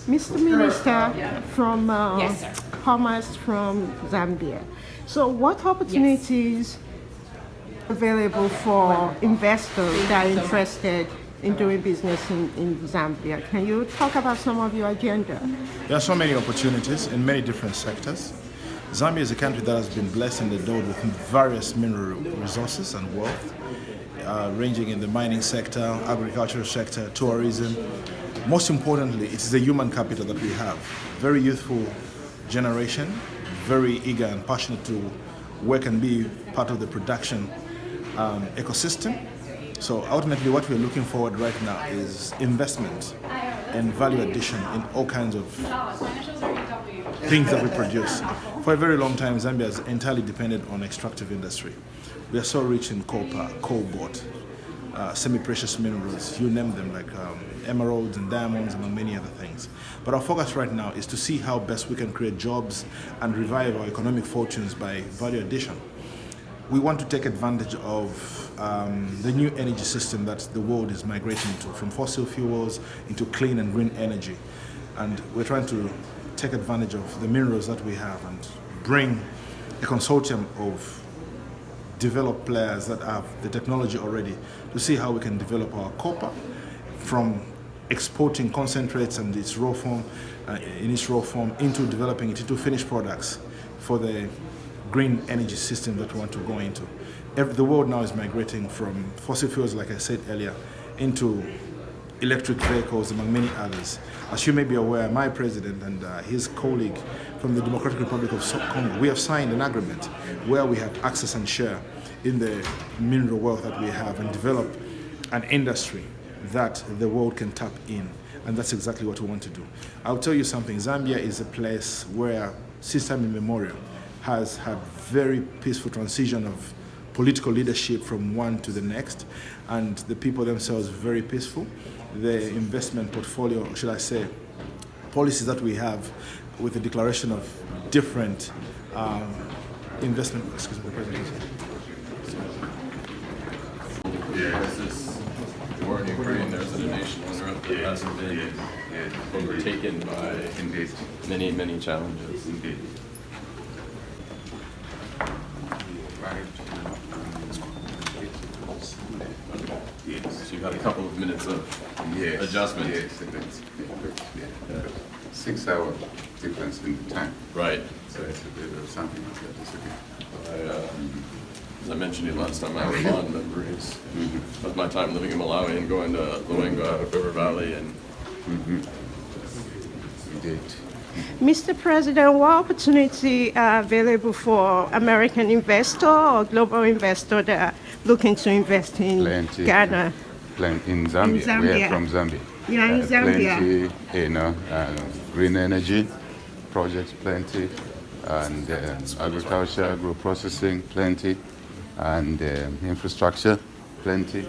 Mr. Minister from Yes, sir. Commerce from Zambia. So what opportunities available for investors that are interested in doing business in Zambia? Can you talk about some of your agenda? There are so many opportunities in many different sectors. Zambia is a country that has been blessed and endowed with various mineral resources and wealth, ranging in the mining sector, agricultural sector, tourism. Most importantly, it is the human capital that we have. Very youthful generation, very eager and passionate to work and be part of the production ecosystem. So ultimately what we're looking forward right now is investment and value addition in all kinds of things that we produce. For a very long time, Zambia has entirely depended on extractive industry. We are so rich in copper, cobalt, semi-precious minerals, you name them, like emeralds and diamonds, among many other things. But our focus right now is to see how best we can create jobs and revive our economic fortunes by value addition. We want to take advantage of the new energy system that the world is migrating to, from fossil fuels into clean and green energy. And we're trying to take advantage of the minerals that we have and bring a consortium of developed players that have the technology already to see how we can develop our copper from exporting concentrates and its raw form, into developing it into finished products for the green energy system that we want to go into. The world now is migrating from fossil fuels, like I said earlier, into electric vehicles, among many others. As you may be aware, my president and his colleague from the Democratic Republic of Congo, we have signed an agreement where we have access and share in the mineral wealth that we have and develop an industry that the world can tap in. And that's exactly what we want to do. I'll tell you something, Zambia is a place where, since time immemorial, has had very peaceful transition of political leadership from one to the next, and the people themselves very peaceful. The investment portfolio, should I say, policies that we have with the declaration of different investment, excuse me, President. Yeah, this war in Ukraine, there's a nation on earth that hasn't been overtaken by many, many challenges. Indeed. So you've had a couple of minutes of adjustment. Yes, difference. Yeah. 6 hour difference in time. Right. So it's a bit of something like that. It's okay. As I mentioned to you last time, I have fond memories of my time living in Malawi and going to Mulenga, River Valley, and Indeed. Mr. President, what opportunity are available for American investor or global investor that are looking to invest in Plenty. Ghana? In Zambia. In Zambia. We are from Zambia. Yeah, in Zambia. Plenty, green energy projects, plenty, and agriculture, agro processing, plenty, and infrastructure, plenty,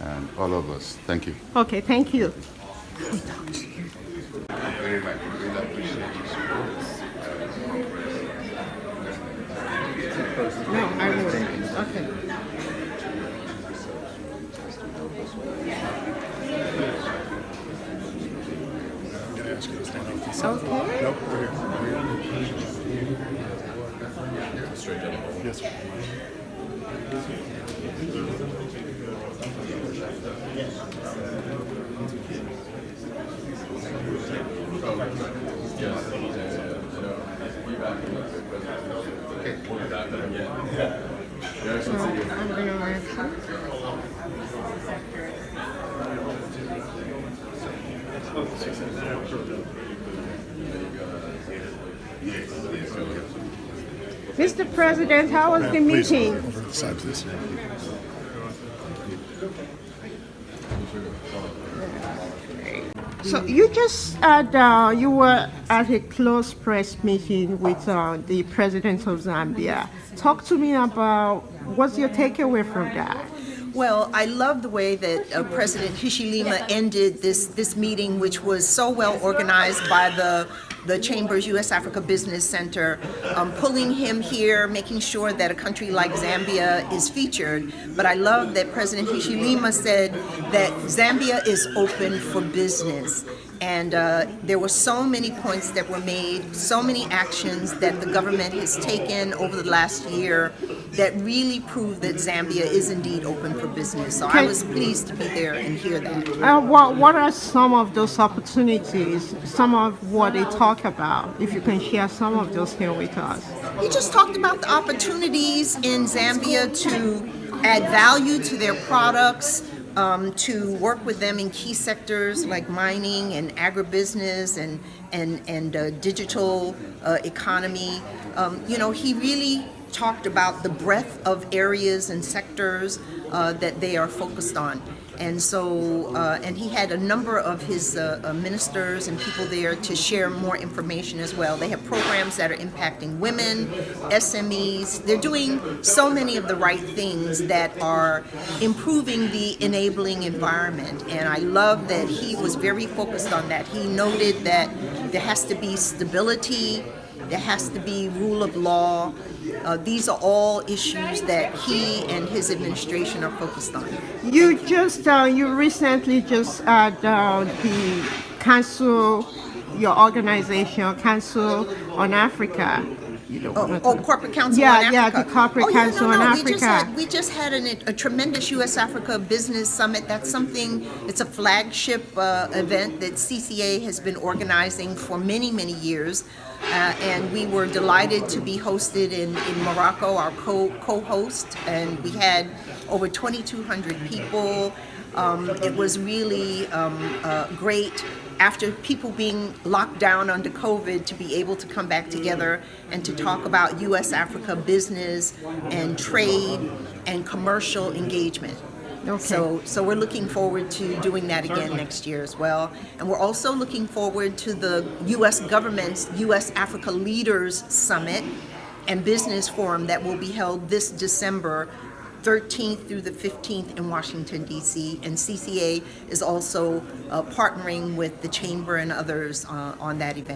and all of us. Thank you. Okay, thank you. Very much. We really appreciate your support. No, I wouldn't. Okay. Okay. Nope, we're here. straight down. Yes, sir. I'm going to answer. Mr. President, how was the Please, meeting? over to the side, please. So you just had, you were at a close press meeting with the president of Zambia. Talk to me about what's your takeaway from that? Well, I love the way that President Hichilema ended this meeting, which was so well organized by the Chamber's U.S. Africa Business Center, pulling him here, making sure that a country like Zambia is featured. But I love that President Hichilema said that Zambia is open for business. And there were so many points that were made, so many actions that the government has taken over the last year that really prove that Zambia is indeed open for business. So I was pleased to be there and hear that. What are some of those opportunities, some of what they talk about? If you can share some of those here with us. He just talked about the opportunities in Zambia to add value to their products, to work with them in key sectors like mining and agribusiness and digital economy. He really talked about the breadth of areas and sectors that they are focused on. And so, and he had a number of his ministers and people there to share more information as well. They have programs that are impacting women, SMEs. They're doing so many of the right things that are improving the enabling environment. And I love that he was very focused on that. He noted that there has to be stability, there has to be rule of law. These are all issues that he and his administration are focused on. You recently just had the council, your organization, Council on Africa. Corporate Council on Africa. Yeah, the Corporate Council on Africa. We just had a tremendous U.S.-Africa Business Summit. That's something, it's a flagship event that CCA has been organizing for many, many years. And we were delighted to be hosted in Morocco, our co-host, and we had over 2,200 people. It was really great after people being locked down under COVID to be able to come back together and to talk about U.S.-Africa business and trade and commercial engagement. Okay. So we're looking forward to doing that again next year as well. And we're also looking forward to the U.S. government's U.S.-Africa Leaders Summit and Business Forum that will be held this December 13th through the 15th in Washington, D.C. And CCA is also partnering with the Chamber and others on that event.